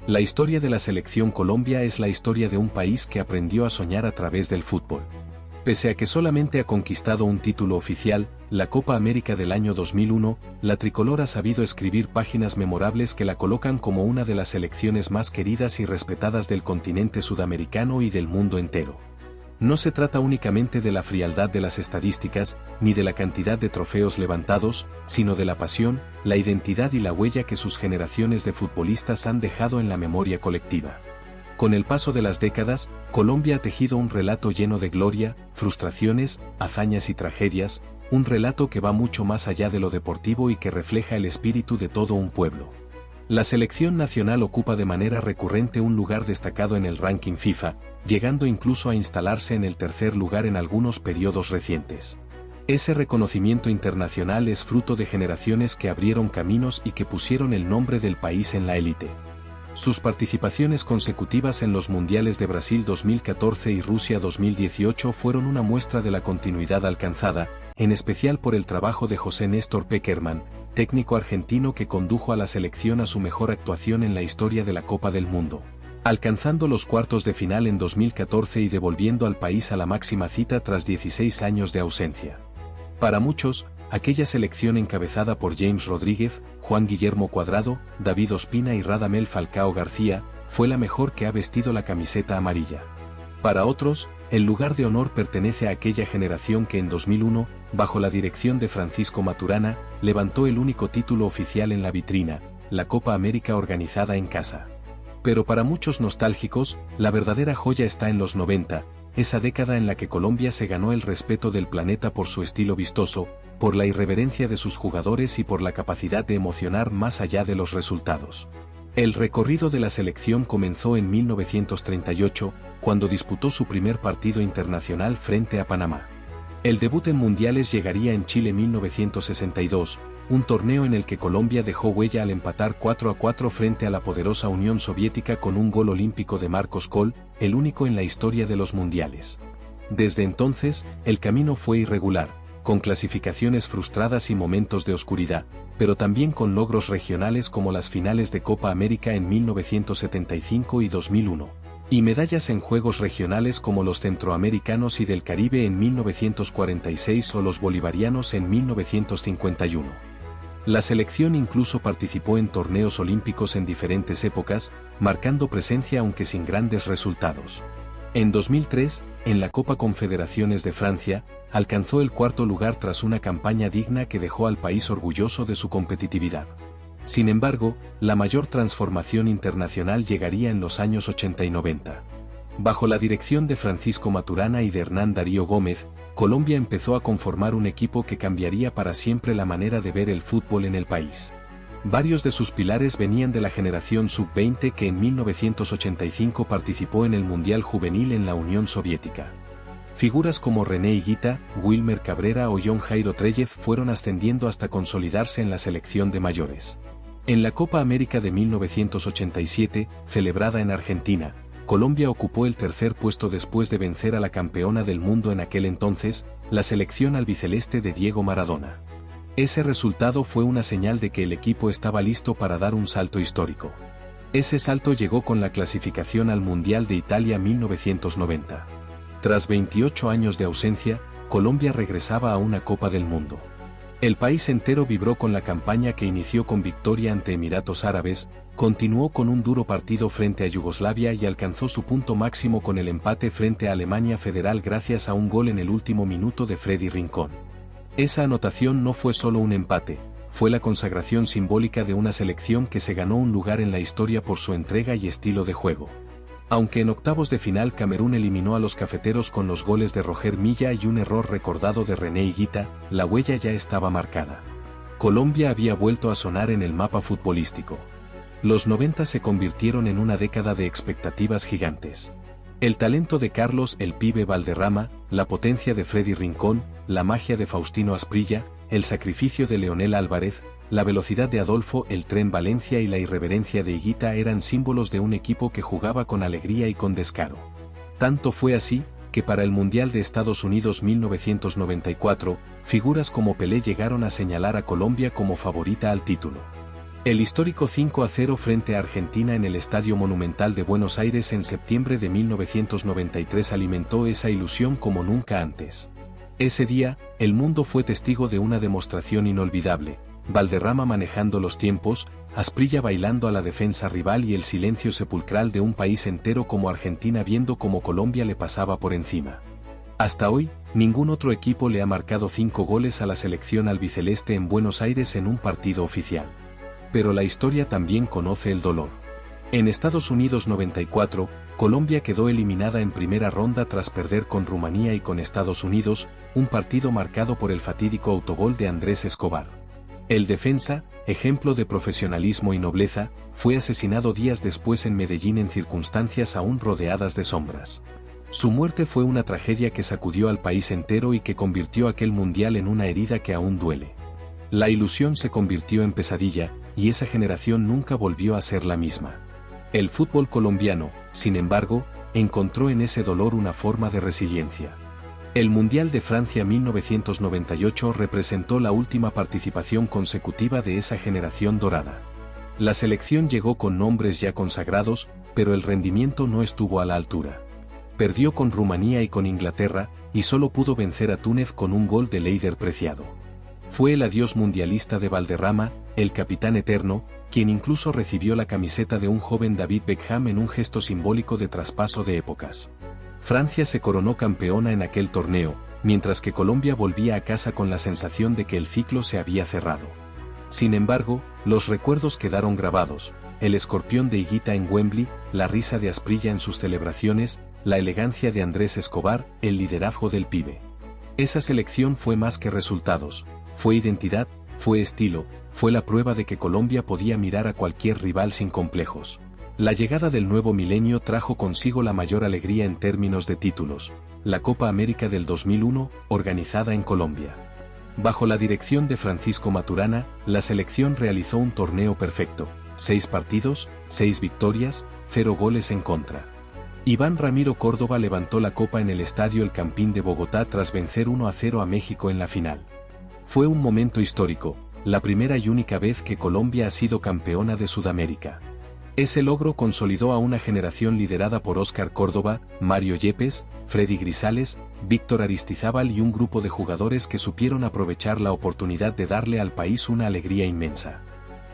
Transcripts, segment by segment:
La historia de la selección Colombia es la historia de un país que aprendió a soñar a través del fútbol. Pese a que solamente ha conquistado un título oficial, la Copa América del año 2001, la tricolor ha sabido escribir páginas memorables que la colocan como una de las selecciones más queridas y respetadas del continente sudamericano y del mundo entero. No se trata únicamente de la frialdad de las estadísticas, ni de la cantidad de trofeos levantados, sino de la pasión, la identidad y la huella que sus generaciones de futbolistas han dejado en la memoria colectiva. Con el paso de las décadas, Colombia ha tejido un relato lleno de gloria, frustraciones, hazañas y tragedias, un relato que va mucho más allá de lo deportivo y que refleja el espíritu de todo un pueblo. La selección nacional ocupa de manera recurrente un lugar destacado en el ranking FIFA, llegando incluso a instalarse en el tercer lugar en algunos periodos recientes. Ese reconocimiento internacional es fruto de generaciones que abrieron caminos y que pusieron el nombre del país en la élite. Sus participaciones consecutivas en los Mundiales de Brasil 2014 y Rusia 2018 fueron una muestra de la continuidad alcanzada, en especial por el trabajo de José Néstor Pekerman, técnico argentino que condujo a la selección a su mejor actuación en la historia de la Copa del Mundo, alcanzando los cuartos de final en 2014 y devolviendo al país a la máxima cita tras 16 años de ausencia. Para muchos, aquella selección encabezada por James Rodríguez, Juan Guillermo Cuadrado, David Ospina y Radamel Falcao García, fue la mejor que ha vestido la camiseta amarilla. Para otros, el lugar de honor pertenece a aquella generación que en 2001, bajo la dirección de Francisco Maturana, levantó el único título oficial en la vitrina, la Copa América organizada en casa. Pero para muchos nostálgicos, la verdadera joya está en los 90, esa década en la que Colombia se ganó el respeto del planeta por su estilo vistoso, por la irreverencia de sus jugadores y por la capacidad de emocionar más allá de los resultados. El recorrido de la selección comenzó en 1938, cuando disputó su primer partido internacional frente a Panamá. El debut en mundiales llegaría en Chile 1962, un torneo en el que Colombia dejó huella al empatar 4-4 frente a la poderosa Unión Soviética con un gol olímpico de Marcos Kohl, el único en la historia de los mundiales. Desde entonces, el camino fue irregular, con clasificaciones frustradas y momentos de oscuridad, pero también con logros regionales como las finales de Copa América en 1975 y 2001, y medallas en juegos regionales como los centroamericanos y del Caribe en 1946 o los bolivarianos en 1951. La selección incluso participó en torneos olímpicos en diferentes épocas, marcando presencia aunque sin grandes resultados. En 2003, en la Copa Confederaciones de Francia, alcanzó el cuarto lugar tras una campaña digna que dejó al país orgulloso de su competitividad. Sin embargo, la mayor transformación internacional llegaría en los años 80 y 90. Bajo la dirección de Francisco Maturana y de Hernán Darío Gómez, Colombia empezó a conformar un equipo que cambiaría para siempre la manera de ver el fútbol en el país. Varios de sus pilares venían de la generación sub-20 que en 1985 participó en el Mundial Juvenil en la Unión Soviética. Figuras como René Higuita, Wilmer Cabrera o John Jairo Trellev fueron ascendiendo hasta consolidarse en la selección de mayores. En la Copa América de 1987, celebrada en Argentina, Colombia ocupó el tercer puesto después de vencer a la campeona del mundo en aquel entonces, la selección albiceleste de Diego Maradona. Ese resultado fue una señal de que el equipo estaba listo para dar un salto histórico. Ese salto llegó con la clasificación al Mundial de Italia 1990. Tras 28 años de ausencia, Colombia regresaba a una Copa del Mundo. El país entero vibró con la campaña que inició con victoria ante Emiratos Árabes, continuó con un duro partido frente a Yugoslavia y alcanzó su punto máximo con el empate frente a Alemania Federal gracias a un gol en el último minuto de Freddy Rincón. Esa anotación no fue solo un empate, fue la consagración simbólica de una selección que se ganó un lugar en la historia por su entrega y estilo de juego. Aunque en octavos de final Camerún eliminó a los cafeteros con los goles de Roger Milla y un error recordado de René Higuita, la huella ya estaba marcada. Colombia había vuelto a sonar en el mapa futbolístico. Los 90 se convirtieron en una década de expectativas gigantes. El talento de Carlos "el Pibe" Valderrama, la potencia de Freddy Rincón, la magia de Faustino Asprilla, el sacrificio de Leonel Álvarez, la velocidad de Adolfo "el Tren" Valencia y la irreverencia de Higuita eran símbolos de un equipo que jugaba con alegría y con descaro. Tanto fue así, que para el Mundial de Estados Unidos 1994, figuras como Pelé llegaron a señalar a Colombia como favorita al título. El histórico 5-0 frente a Argentina en el Estadio Monumental de Buenos Aires en septiembre de 1993 alimentó esa ilusión como nunca antes. Ese día, el mundo fue testigo de una demostración inolvidable: Valderrama manejando los tiempos, Asprilla bailando a la defensa rival y el silencio sepulcral de un país entero como Argentina viendo cómo Colombia le pasaba por encima. Hasta hoy, ningún otro equipo le ha marcado 5 goles a la selección albiceleste en Buenos Aires en un partido oficial. Pero la historia también conoce el dolor. En Estados Unidos 94, Colombia quedó eliminada en primera ronda tras perder con Rumanía y con Estados Unidos, un partido marcado por el fatídico autogol de Andrés Escobar. El defensa, ejemplo de profesionalismo y nobleza, fue asesinado días después en Medellín en circunstancias aún rodeadas de sombras. Su muerte fue una tragedia que sacudió al país entero y que convirtió aquel mundial en una herida que aún duele. La ilusión se convirtió en pesadilla, y esa generación nunca volvió a ser la misma. El fútbol colombiano, sin embargo, encontró en ese dolor una forma de resiliencia. El Mundial de Francia 1998 representó la última participación consecutiva de esa generación dorada. La selección llegó con nombres ya consagrados, pero el rendimiento no estuvo a la altura. Perdió con Rumanía y con Inglaterra, y solo pudo vencer a Túnez con un gol de Leider Preciado. Fue el adiós mundialista de Valderrama, el capitán eterno, quien incluso recibió la camiseta de un joven David Beckham en un gesto simbólico de traspaso de épocas. Francia se coronó campeona en aquel torneo, mientras que Colombia volvía a casa con la sensación de que el ciclo se había cerrado. Sin embargo, los recuerdos quedaron grabados: el escorpión de Higuita en Wembley, la risa de Asprilla en sus celebraciones, la elegancia de Andrés Escobar, el liderazgo del pibe. Esa selección fue más que resultados, fue identidad, fue estilo, fue la prueba de que Colombia podía mirar a cualquier rival sin complejos. La llegada del nuevo milenio trajo consigo la mayor alegría en términos de títulos: la Copa América del 2001, organizada en Colombia. Bajo la dirección de Francisco Maturana, la selección realizó un torneo perfecto: 6 partidos, 6 victorias, 0 goles en contra. Iván Ramiro Córdoba levantó la copa en el Estadio El Campín de Bogotá tras vencer 1-0 a México en la final. Fue un momento histórico, la primera y única vez que Colombia ha sido campeona de Sudamérica. Ese logro consolidó a una generación liderada por Óscar Córdoba, Mario Yepes, Freddy Grisales, Víctor Aristizábal y un grupo de jugadores que supieron aprovechar la oportunidad de darle al país una alegría inmensa.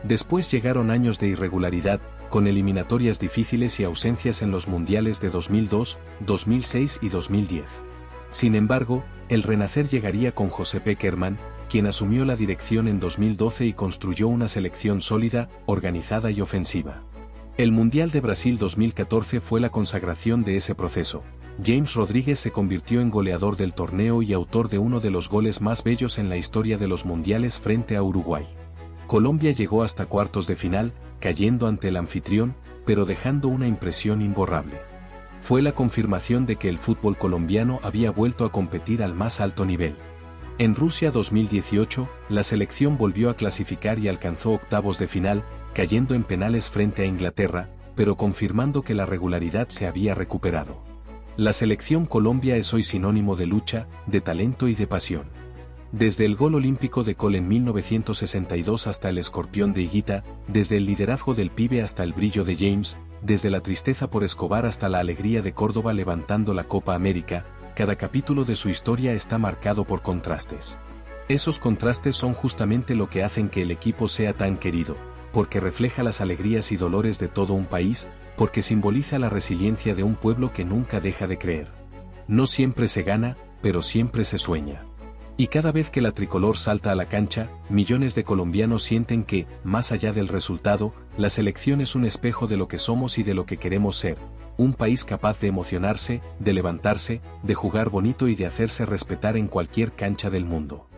Después llegaron años de irregularidad, con eliminatorias difíciles y ausencias en los mundiales de 2002, 2006 y 2010. Sin embargo, el renacer llegaría con José Pekerman, quien asumió la dirección en 2012 y construyó una selección sólida, organizada y ofensiva. El Mundial de Brasil 2014 fue la consagración de ese proceso. James Rodríguez se convirtió en goleador del torneo y autor de uno de los goles más bellos en la historia de los mundiales frente a Uruguay. Colombia llegó hasta cuartos de final, cayendo ante el anfitrión, pero dejando una impresión imborrable. Fue la confirmación de que el fútbol colombiano había vuelto a competir al más alto nivel. En Rusia 2018, la selección volvió a clasificar y alcanzó octavos de final, cayendo en penales frente a Inglaterra, pero confirmando que la regularidad se había recuperado. La selección Colombia es hoy sinónimo de lucha, de talento y de pasión. Desde el gol olímpico de Cole en 1962 hasta el escorpión de Higuita, desde el liderazgo del pibe hasta el brillo de James, desde la tristeza por Escobar hasta la alegría de Córdoba levantando la Copa América, cada capítulo de su historia está marcado por contrastes. Esos contrastes son justamente lo que hacen que el equipo sea tan querido, porque refleja las alegrías y dolores de todo un país, porque simboliza la resiliencia de un pueblo que nunca deja de creer. No siempre se gana, pero siempre se sueña. Y cada vez que la tricolor salta a la cancha, millones de colombianos sienten que, más allá del resultado, la selección es un espejo de lo que somos y de lo que queremos ser: un país capaz de emocionarse, de levantarse, de jugar bonito y de hacerse respetar en cualquier cancha del mundo.